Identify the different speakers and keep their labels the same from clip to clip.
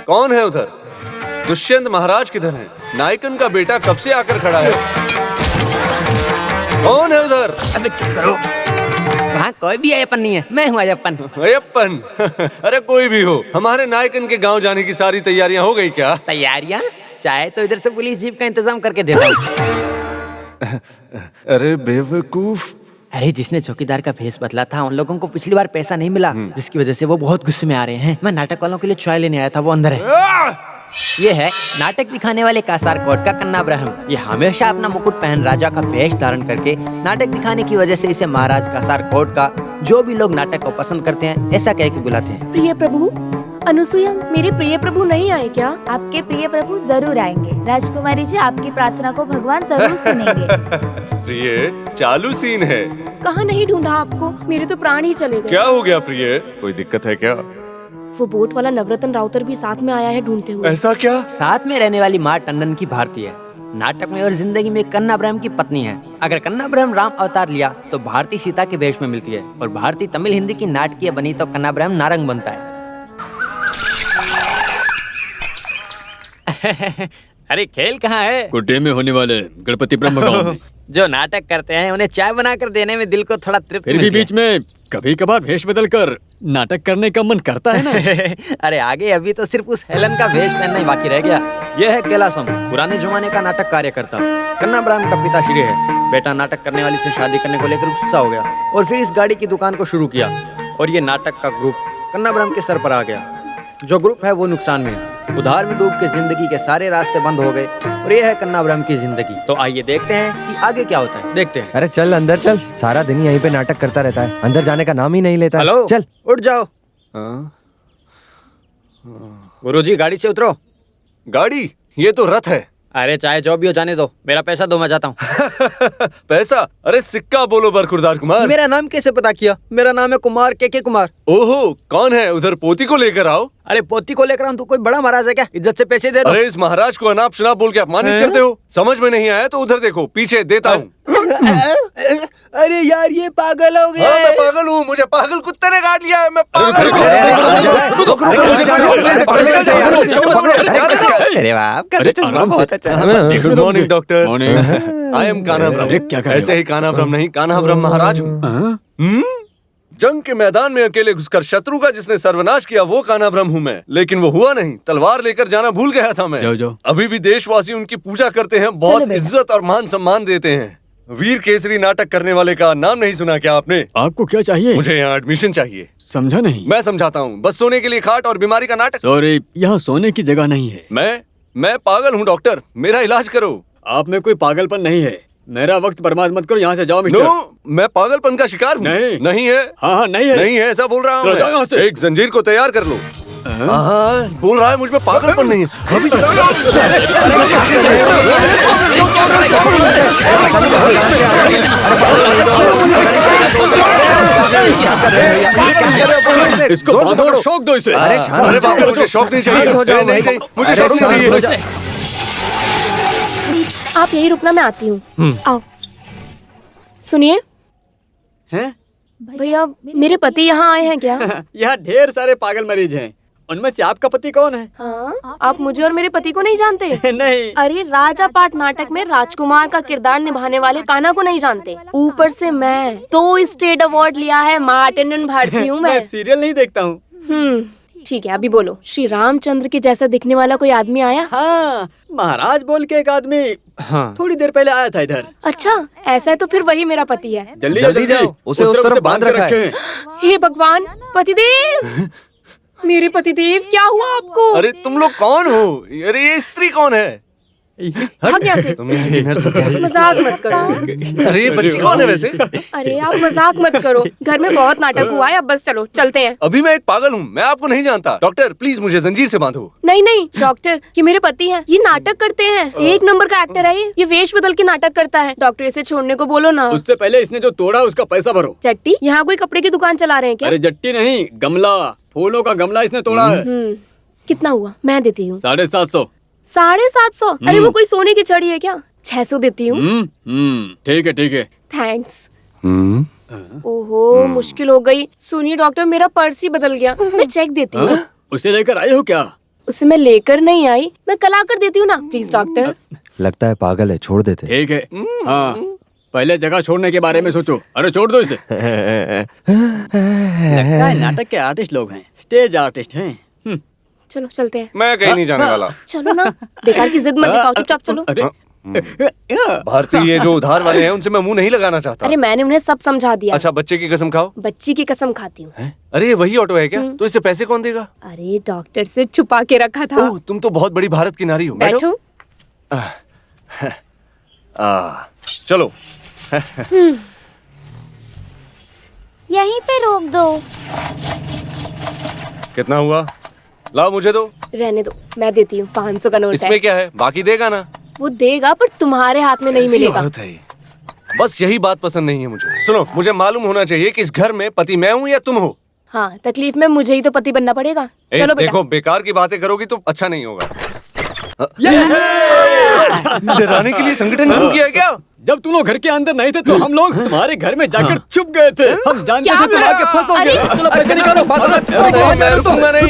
Speaker 1: कौन है उधर? दुष्यंत महाराज किधर हैं? नायकन का बेटा कब से आकर खड़ा है? कौन है उधर?
Speaker 2: अबे चुप करो, वहाँ कोई भी अयप्पन नहीं है, मैं हूँ अयप्पन।
Speaker 1: अयप्पन? अरे कोई भी हो, हमारे नायकन के गांव जाने की सारी तैयारियां हो गई क्या?
Speaker 2: तैयारियाँ? चाहे तो इधर से पुलिस जीप का इंतजाम करके देता हूँ।
Speaker 1: अरे बेवकूफ!
Speaker 2: अरे जिसने चौकीदार का भेष बदला था उन लोगों को पिछली बार पैसा नहीं मिला, जिसकी वजह से वो बहुत गुस्से में आ रहे हैं। मैं नाटक वालों के लिए चाय लेने आया था, वो अंदर है। ये है नाटक दिखाने वाले कासार कोट का कन्ना ब्रह्म। ये हमेशा अपना मुकुट पहन राजा का वेश धारण करके नाटक दिखाने की वजह से इसे महाराज कासार कोट का जो भी लोग नाटक को पसंद करते हैं ऐसा कह के बुलाते हैं।
Speaker 3: प्रिय प्रभु, अनुसुईया, मेरे प्रिय प्रभु नहीं आए क्या?
Speaker 4: आपके प्रिय प्रभु जरूर आएंगे। राजकुमारी जी, आपकी प्रार्थना को भगवान जरूर सुनेंगे।
Speaker 1: प्रिय, चालू सीन है।
Speaker 3: कहाँ नहीं ढूंढा आपको, मेरे तो प्राण ही चले गए।
Speaker 1: क्या हो गया प्रिय? कोई दिक्कत है क्या?
Speaker 3: वो बोट वाला नवरत्न राउतर भी साथ में आया है ढूंढते हुए।
Speaker 1: ऐसा क्या?
Speaker 2: साथ में रहने वाली माँ टंडन की भारती है, नाटक में और जिंदगी में कन्ना ब्रह्म की पत्नी है। अगर कन्ना ब्रह्म राम अवतार लिया तो भारती सीता के वेश में मिलती है, और भारती तमिल हिंदी की नाटकीय बनी तो कन्ना ब्रह्म नारंग बनता है। अरे खेल कहाँ है?
Speaker 5: गुड्डे में होने वाले गणपति ब्रह्म गांव में।
Speaker 2: जो नाटक करते हैं उन्हें चाय बनाकर देने में दिल को थोड़ा तृप्ति
Speaker 5: फिर भी
Speaker 2: मिलती है।
Speaker 5: बीच में कभी कभार भेष बदल कर नाटक करने का मन करता है ना।
Speaker 2: अरे आगे अभी तो सिर्फ उस हेलन का वेश पहनना ही बाकी रह गया। यह है कैलासम, पुराने जमाने का नाटक कार्यकर्ता। कन्ना ब्रह्म का पिता श्री है। बेटा नाटक करने वाली से शादी करने को लेकर गुस्सा हो गया और फिर इस गाड़ी की दुकान को शुरू किया, और ये नाटक का ग्रुप कन्ना ब्रह्म के सर पर आ गया। जो ग्रुप है वो नुकसान में है, उधार में डूब के जिंदगी के सारे रास्ते बंद हो गए, और ये है कन्ना ब्रह्म की जिंदगी। तो आइए देखते हैं कि आगे क्या होता है। देखते हैं।
Speaker 6: अरे चल अंदर चल, सारा दिन यहीं पे नाटक करता रहता है, अंदर जाने का नाम ही नहीं लेता है।
Speaker 2: हेलो,
Speaker 6: चल
Speaker 2: उठ जाओ। गुरुजी गाड़ी से उतरो।
Speaker 1: गाड़ी? ये तो रथ है।
Speaker 2: अरे चाहे जो भी हो जाने दो, मेरा पैसा दो, मैं जाता हूँ।
Speaker 1: पैसा? अरे सिक्का बोलो बरखुरदार कुमार।
Speaker 2: मेरा नाम कैसे पता किया? मेरा नाम है कुमार के कुमार।
Speaker 1: ओहो, कौन है उधर? पोती को लेकर आओ।
Speaker 2: अरे पोती को लेकर आऊं तो कोई बड़ा महाराज है क्या? इज्जत से पैसे दे दो।
Speaker 1: अरे इस महाराज को अनाप शनाप बोल के अपमानित करते हो। समझ में नहीं आया तो उधर देखो, पीछे देता हूँ।
Speaker 2: अरे यार ये पागल हो गया।
Speaker 1: हाँ, मैं पागल हूँ, मुझे पागल कुत्ते ने काट लिया है। मैं पागल हूँ।
Speaker 6: अरे वाह,
Speaker 1: good morning doctor. I am Kanha ब्रह्म।
Speaker 5: क्या कर रहे हो?
Speaker 1: ऐसे ही कान्हा ब्रह्म नहीं, कान्हा ब्रह्म महाराज हूँ। जंग के मैदान में अकेले घुसकर शत्रु का जिसने सर्वनाश किया वो कान्हा ब्रह्म हूँ मैं। लेकिन वो हुआ नहीं, तलवार लेकर जाना भूल गया था मैं।
Speaker 5: जाओ।
Speaker 1: अभी भी देशवासी उनकी पूजा करते हैं, बहुत इज्जत और मान सम्मान देते हैं। वीर केसरी नाटक करने वाले का नाम नहीं सुना क्या आपने?
Speaker 5: आपको क्या चाहिए?
Speaker 1: मुझे यहाँ एडमिशन चाहिए।
Speaker 5: समझा नहीं।
Speaker 1: मैं समझाता हूँ, बस सोने के लिए खाट और बीमारी का नाटक।
Speaker 5: सॉरी, यहाँ सोने की जगह नहीं है।
Speaker 1: मैं पागल हूँ डॉक्टर, मेरा इलाज करो।
Speaker 5: आप में कोई पागलपन नहीं है। मेरा वक्त बर्बाद मत करो, यहाँ से जाओ मिस्टर।
Speaker 1: नो, मैं पागलपन का शिकार हूँ। नहीं है।
Speaker 5: हाँ नहीं है।
Speaker 1: नहीं है, ऐसा बोल रहा
Speaker 5: चलो जाओ यहाँ
Speaker 1: हूँ।
Speaker 5: से।
Speaker 1: एक जंजीर को तैयार कर लो। हाँ, बोल रहा है मुझ में पागलपन नहीं है। अभी
Speaker 5: इसको बांधो, शौक दो इसे।
Speaker 6: अरे शांत
Speaker 1: अरे
Speaker 6: हो जाओ।
Speaker 1: बाबा, मुझे शौक नहीं चाहिए।
Speaker 6: हो जाओ
Speaker 1: नहीं,
Speaker 6: भाई।
Speaker 1: मुझे
Speaker 6: अरे
Speaker 1: शौक नहीं
Speaker 6: शांत हो
Speaker 1: चाहिए।
Speaker 6: जाओ।
Speaker 3: आप यही रुकना, मैं आती हूँ। आओ। सुनिए
Speaker 2: हैं?
Speaker 3: भैया, मेरे पति यहाँ आए हैं क्या?
Speaker 5: यहाँ ढेर सारे पागल मरीज हैं। उनमें से आपका पति कौन है?
Speaker 3: हाँ, आप मुझे और मेरे पति को नहीं जानते?
Speaker 5: नहीं।
Speaker 3: अरे राजा पाट नाटक में राजकुमार का किरदार निभाने वाले कान्हा को नहीं जानते? ऊपर से मैं 2 स्टेट अवार्ड लिया है, माँ टंडन भारती हूँ मैं।
Speaker 5: मैं सीरियल नहीं देखता हूँ।
Speaker 3: ठीक है, अभी बोलो। श्री रामचंद्र के जैसा दिखने वाला कोई आदमी आया?
Speaker 5: हाँ, महाराज बोल के एक आदमी थोड़ी देर पहले आया था इधर।
Speaker 3: अच्छा, ऐसा है तो फिर वही मेरा पति है।
Speaker 6: जल्दी जाओ, उसे उस तरफ बांध रखा है।
Speaker 3: हे भगवान, पतिदेव! मेरे पतिदेव, क्या हुआ आपको?
Speaker 1: अरे तुम लोग कौन हो? अरे ये स्त्री कौन है?
Speaker 3: भाग यहाँ से।
Speaker 1: तुम यहाँ किधर से आए?
Speaker 3: मजाक मत करो।
Speaker 1: अरे ये बच्ची कौन है वैसे?
Speaker 3: अरे आप मजाक मत करो, घर में बहुत नाटक हुआ है, अब बस चलो चलते हैं।
Speaker 1: अभी मैं एक पागल हूँ, मैं आपको नहीं जानता। डॉक्टर प्लीज मुझे जंजीर से बांधो।
Speaker 3: नहीं नहीं डॉक्टर, ये मेरे पति हैं, ये नाटक करते हैं, 1 नंबर का एक्टर है ये वेश बदल के नाटक करता है। डॉक्टर इसे छोड़ने को बोलो ना।
Speaker 5: उससे पहले इसने जो तोड़ा उसका पैसा भरो।
Speaker 3: चट्टी, यहाँ कोई कपड़े की दुकान चला रहे हैं क्या?
Speaker 5: अरे जट्टी नहीं, गमला, फूलों का गमला इसने तोड़ा है।
Speaker 3: कितना हुआ? मैं देती हूँ।
Speaker 5: 750।
Speaker 3: 750? अरे वो कोई सोने की छड़ी है क्या? 600 देती हूँ।
Speaker 5: ठीक है।
Speaker 3: थैंक्स। ओहो मुश्किल हो गई। सुनिए डॉक्टर, मेरा पर्स ही बदल गया। मैं चेक देती हूँ।
Speaker 5: उसे लेकर आए हो क्या?
Speaker 3: उसे मैं लेकर नहीं आई, मैं कल आकर देती हूँ ना, प्लीज डॉक्टर।
Speaker 6: लगता है पागल है, छोड़ देते।
Speaker 5: ठीक है। हाँ, पहले जगह छोड़ने के बारे में सोचो। अरे छोड़ दो इसे। लगता है नाटक के आर्टिस्ट लोग हैं, स्टेज आर्टिस्ट हैं।
Speaker 3: चलो चलते हैं।
Speaker 1: मैं कहीं नहीं जाने वाला।
Speaker 3: चलो ना, बेकार की जिद मत दिखाओ, चुपचाप चलो।
Speaker 5: अरे
Speaker 1: भारती, ये जो उधार वाले हैं उनसे मैं मुंह नहीं लगाना चाहता।
Speaker 3: अरे मैंने उन्हें सब समझा दिया।
Speaker 1: अच्छा, बच्चे की कसम खाओ।
Speaker 3: बच्ची की कसम खाती हूँ।
Speaker 1: अरे ये वही ऑटो है क्या? तो इससे पैसे कौन देगा?
Speaker 3: अरे डॉक्टर से छुपा के रखा था।
Speaker 1: ओह, तुम तो बहुत बड़ी भारत की नारी हो।
Speaker 3: बैठो।
Speaker 1: चलो।
Speaker 4: यहीं पे रोक दो।
Speaker 1: कितना हुआ? लाओ मुझे दो।
Speaker 3: रहने दो, मैं देती हूँ। 500 का नोट है।
Speaker 1: इसमें क्या है? बाकी देगा ना?
Speaker 3: वो देगा, पर तुम्हारे हाथ में नहीं
Speaker 1: कैसी
Speaker 3: मिलेगा।
Speaker 1: औरत है ये? बस यही बात पसंद नहीं है मुझे। सुनो, मुझे मालूम होना चाहिए कि इस घर में पति मैं हूँ या तुम हो।
Speaker 3: हाँ, तकलीफ में मुझे ही तो पति बनना पड़ेगा।
Speaker 1: ए,
Speaker 3: चलो बेटा।
Speaker 1: देखो, बेकार की बातें करोगी तो अच्छा नहीं होगा। डराने के लिए संगठन शुरू किया है क्या?
Speaker 5: जब तुम लोग घर के अंदर नहीं थे तो हम लोग तुम्हारे घर में जाकर छुप गए थे। हम जानते
Speaker 3: क्या
Speaker 5: थे तुम आके फंसोगे।
Speaker 3: अरे,
Speaker 5: चलो पैसे निकालो।
Speaker 1: मैं रुकूंगा नहीं।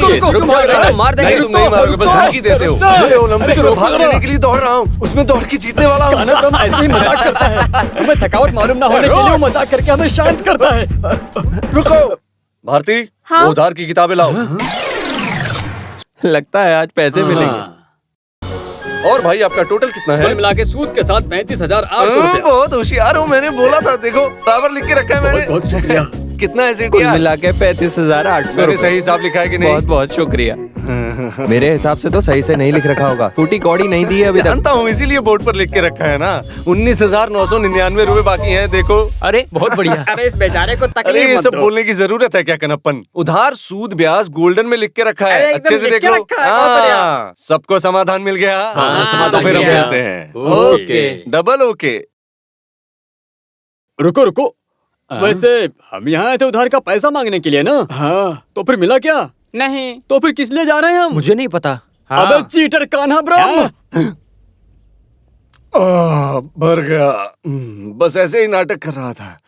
Speaker 2: मार देंगे।
Speaker 1: नहीं, तुम नहीं मारोगे, बस धमकी देते हो। मैं ओलंपिक में भाग लेने के लिए दौड़ रहा हूँ, उसमें दौड़ के जीतने वाला हूँ।
Speaker 5: काना ब्रह्म ऐसे ही मजाक करता है। हमें थकावट मालूम ना होने के लिए वो मजाक करके हमें शांत करता है।
Speaker 1: रुको भारती,
Speaker 3: हाँ?
Speaker 1: वो उधार की किताबें लाओ।
Speaker 6: लगता है आज पैसे मिलेंगे।
Speaker 1: और भाई, आपका टोटल कितना है?
Speaker 5: कुल मिला के सूद के साथ 35,800 रुपया।
Speaker 1: बहुत होशियार हूँ, मैंने बोला था। देखो, बराबर लिख के रखा है मैंने।
Speaker 5: बहुत शुक्रिया।
Speaker 1: कितना है
Speaker 6: कुल
Speaker 1: सेठिया?
Speaker 6: मिला के 35,800।
Speaker 1: मैंने सही हिसाब लिखा है कि नहीं?
Speaker 6: बहुत बहुत शुक्रिया। मेरे हिसाब से तो सही से नहीं लिख रखा होगा। फूटी कौड़ी नहीं दी है अभी तक।
Speaker 1: जानता हूँ, इसीलिए बोर्ड पर लिख के रखा है ना। 19,999 रुपए बाकी हैं। देखो।
Speaker 2: अरे बहुत बढ़िया।
Speaker 5: अरे इस बेचारे को
Speaker 1: अरे
Speaker 5: तकलीफ
Speaker 1: ये
Speaker 5: मत
Speaker 1: सब
Speaker 5: दो।
Speaker 1: बोलने की जरूरत है क्या कनप्पन? उधार सूद ब्याज गोल्डन में लिख के रखा है।
Speaker 5: अरे एकदम
Speaker 1: अच्छे से
Speaker 5: लिख
Speaker 1: देख
Speaker 5: के
Speaker 1: लो।
Speaker 5: रखा है, बहुत बढ़िया।
Speaker 1: हाँ, सबको समाधान मिल गया।
Speaker 5: हाँ,
Speaker 1: तो
Speaker 5: समाधान
Speaker 1: फिर हम
Speaker 5: मिल गया।
Speaker 1: मिलते हैं।
Speaker 5: ओके।
Speaker 1: Double okay.
Speaker 5: रुको रुको, वैसे हम यहाँ आए थे उधार का पैसा मांगने के लिए ना? हाँ। तो फिर मिला क्या? नहीं। तो फिर किस लिए जा रहे हैं हम?
Speaker 2: मुझे नहीं पता।
Speaker 5: अबे चीटर कान्हा ब्रह्म।
Speaker 1: भर गया। बस ऐसे ही नाटक कर रहा था।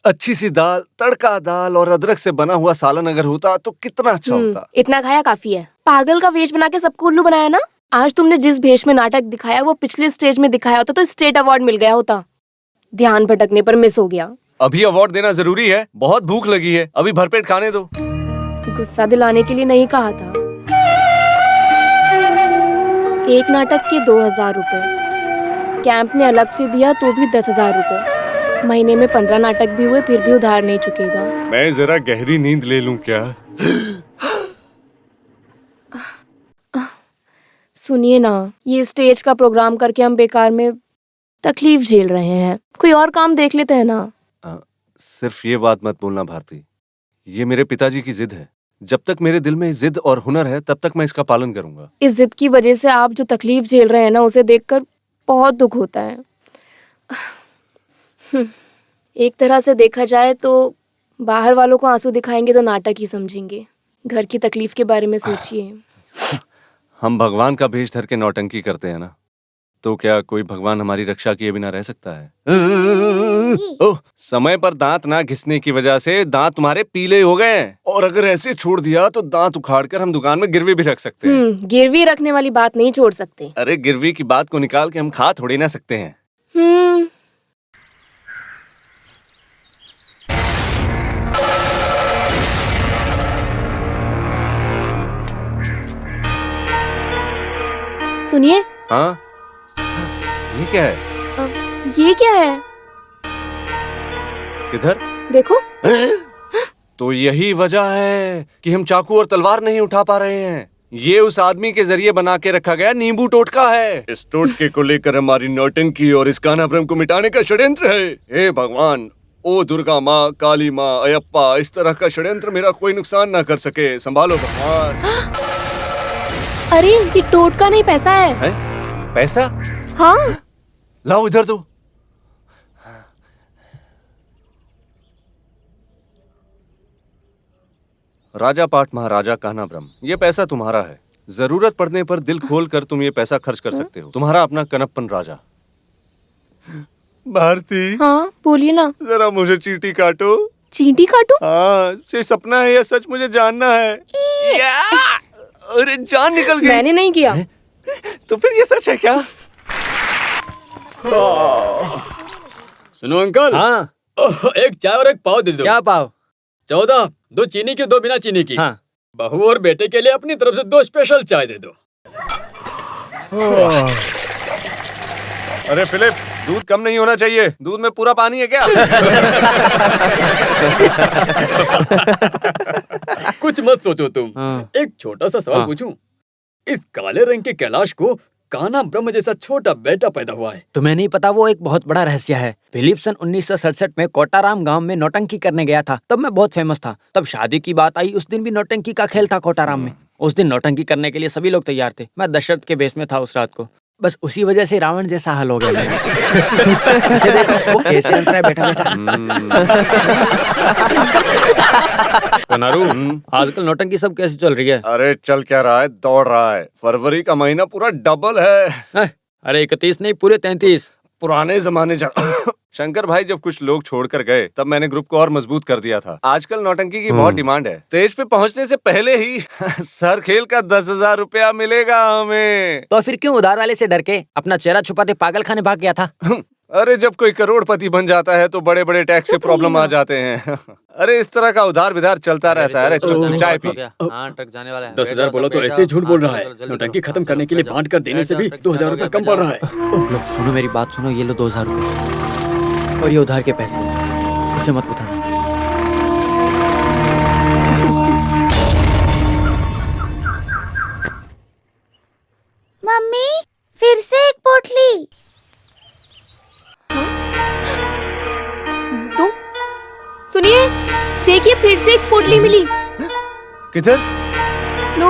Speaker 1: अच्छी सी दाल, तड़का दाल और अदरक से बना हुआ सालन अगर होता तो कितना अच्छा होता।
Speaker 3: इतना खाया काफी है। पागल का वेश बना के सबको उल्लू बनाया ना। आज तुमने जिस भेष में नाटक दिखाया वो पिछले स्टेज में दिखाया होता तो स्टेट अवार्ड मिल गया होता। ध्यान भटकने पर मिस हो गया।
Speaker 1: अभी अवार्ड देना जरूरी है? बहुत भूख लगी है, अभी भरपेट खाने दो।
Speaker 3: गुस्सा दिलाने के लिए नहीं कहा था। एक नाटक के 2,000 रुपए, कैंप ने अलग से दिया तो भी 10,000 रुपए। महीने में 15 नाटक भी हुए फिर भी उधार नहीं चुकेगा।
Speaker 1: मैं जरा गहरी नींद ले लूं क्या?
Speaker 3: सुनिए ना, ये स्टेज का प्रोग्राम करके हम बेकार में तकलीफ झेल रहे हैं। कोई और काम देख लेते हैं ना।
Speaker 1: सिर्फ ये बात मत बोलना भारती, ये मेरे पिताजी की जिद है। जब तक मेरे दिल में जिद और हुनर है तब तक मैं इसका पालन करूंगा।
Speaker 3: इस जिद की वजह से आप जो तकलीफ झेल रहे हैं ना, उसे देखकर बहुत दुख होता है। एक तरह से देखा जाए तो बाहर वालों को आंसू दिखाएंगे तो नाटक ही समझेंगे। घर की तकलीफ के बारे में सोचिए।
Speaker 1: हम भगवान का भेष धर के नौटंकी करते हैं ना, तो क्या कोई भगवान हमारी रक्षा किए बिना रह सकता है? ओह, समय पर दांत ना घिसने की वजह से दांत तुम्हारे पीले हो गए हैं। और अगर ऐसे छोड़ दिया तो दांत उखाड़ कर हम दुकान में गिरवी भी रख सकते हैं।
Speaker 3: गिरवी रखने वाली बात नहीं छोड़ सकते।
Speaker 1: अरे गिरवी की बात को निकाल के हम खा थोड़ी ना सकते हैं।
Speaker 3: सुनिए।
Speaker 1: हाँ, ये क्या है?
Speaker 3: ये क्या है?
Speaker 1: किधर?
Speaker 3: देखो।
Speaker 1: तो यही वजह है कि हम चाकू और तलवार नहीं उठा पा रहे हैं। ये उस आदमी के जरिए बना के रखा गया नींबू टोटका है। इस टोटके को लेकर हमारी नौटंकी और इस कान्हा ब्रह्म को मिटाने का षड्यंत्र है। हे भगवान, ओ दुर्गा माँ, काली माँ, अयप्पा, इस तरह का षड्यंत्र मेरा कोई नुकसान ना कर सके। संभालो भगवान।
Speaker 3: अरे ये टोटका नहीं, पैसा है।
Speaker 1: पैसा?
Speaker 3: हाँ।
Speaker 1: लाओ इधर दो। राजा पाठ महाराजा कान्हा ब्रह्म, ये पैसा तुम्हारा है। जरूरत पड़ने पर दिल खोल कर तुम ये पैसा खर्च कर सकते हो। तुम्हारा अपना कनप्पन राजा। भारती,
Speaker 3: हाँ बोलिए ना।
Speaker 1: जरा मुझे चींटी काटो।
Speaker 3: चींटी काटू?
Speaker 1: हाँ, ये सपना है या सच, मुझे जानना है। या! अरे जान निकल गई।
Speaker 3: मैंने नहीं किया।
Speaker 1: तो फिर ये सच है क्या?
Speaker 5: सुनो अंकल।
Speaker 2: हाँ,
Speaker 5: एक चाय और एक पाव दे दो।
Speaker 2: क्या पाव?
Speaker 5: 14, 2 चीनी की 2 बिना चीनी की।
Speaker 2: हाँ।
Speaker 5: बहू और बेटे के लिए अपनी तरफ से 2 स्पेशल चाय दे दो।
Speaker 1: अरे फिलिप, दूध कम नहीं होना चाहिए। दूध में पूरा पानी है क्या?
Speaker 5: कुछ मत सोचो तुम।
Speaker 2: हाँ।
Speaker 5: एक छोटा सा सवाल पूछूं? इस काले रंग के कैलाश को कान्हा ब्रह्म जैसा छोटा बेटा पैदा हुआ है।
Speaker 2: तुम्हें नहीं पता, वो एक बहुत बड़ा रहस्य है। फिलिप सन 1967 में कोटाराम गांव में नौटंकी करने गया था। तब मैं बहुत फेमस था। तब शादी की बात आई, उस दिन भी नौटंकी का खेल था कोटाराम में। उस दिन नौटंकी करने के लिए सभी लोग तैयार थे। मैं दशरथ के भेष में था उस रात को। बस उसी वजह से रावण जैसा हाल हो गया मेरा। उसे देखो, वो कैसे हंस रहा है बैठा बैठा। कनारू, आजकल नौटंकी सब कैसे चल रही है?
Speaker 1: अरे चल क्या रहा है, दौड़ रहा है। फरवरी का महीना पूरा डबल है।
Speaker 2: अरे 31 नहीं, पूरे 33।
Speaker 1: पुराने जमाने शंकर भाई जब कुछ लोग छोड़कर गए तब मैंने ग्रुप को और मजबूत कर दिया था। आजकल नौटंकी की बहुत डिमांड है। स्टेज पे पहुंचने से पहले ही सर खेल का 10,000 रुपया मिलेगा हमें।
Speaker 2: तो फिर क्यों उधार वाले से डर के अपना चेहरा छुपाते पागल खाने भाग गया था?
Speaker 1: अरे जब कोई करोड़पति बन जाता है तो बड़े बड़े टैक्स से प्रॉब्लम आ जाते हैं। अरे इस तरह का उधार विधार चलता रहता है। अरे चुप चाय पी।
Speaker 2: हाँ, ट्रक जाने वाला है।
Speaker 5: 10,000 बोला तो ऐसे ही झूठ बोल रहा है। नौटंकी खत्म करने के लिए बांट कर देने से भी 2,000 रुपया कम पड़ रहा है।
Speaker 2: लो सुनो मेरी बात सुनो, ये लो 2,000 रुपए और ये उधार के पैसे। उसे मत बताना।
Speaker 4: मम्मी फिर से एक पोटली।
Speaker 3: तो सुनिए, देखिए फिर से एक पोटली मिली।
Speaker 1: किधर?
Speaker 3: लो।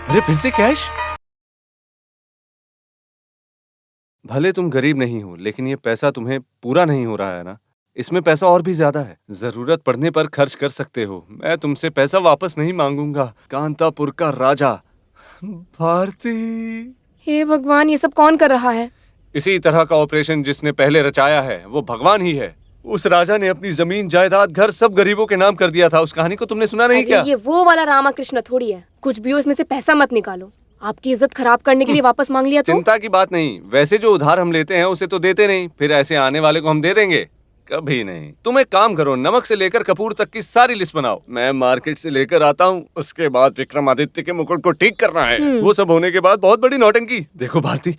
Speaker 1: अरे फिर से कैश? भले तुम गरीब नहीं हो, लेकिन ये पैसा तुम्हें पूरा नहीं हो रहा है ना। इसमें पैसा और भी ज्यादा है। जरूरत पड़ने पर खर्च कर सकते हो। मैं तुमसे पैसा वापस नहीं मांगूंगा। कांतापुर का राजा भारती।
Speaker 3: हे भगवान, ये सब कौन कर रहा है?
Speaker 1: इसी तरह का ऑपरेशन जिसने पहले रचाया है वो भगवान ही है। उस राजा ने अपनी जमीन जायदाद घर सब गरीबों के नाम कर दिया था। उस कहानी को तुमने सुना नहीं
Speaker 3: अरे
Speaker 1: क्या?
Speaker 3: ये वो वाला रामाकृष्ण थोड़ी है। कुछ भी हो, इसमें से पैसा मत निकालो। आपकी इज्जत खराब करने के लिए वापस मांग लिया तो?
Speaker 1: चिंता की बात नहीं। वैसे जो उधार हम लेते हैं उसे तो देते नहीं, फिर ऐसे आने वाले को हम दे देंगे? कभी नहीं। तुम एक काम करो, नमक से लेकर कपूर तक की सारी लिस्ट बनाओ। मैं मार्केट से लेकर आता हूँ। उसके बाद विक्रमादित्य के मुकुट को ठीक करना है। वो सब होने के बाद बहुत बड़ी नौटंकी। देखो भारती,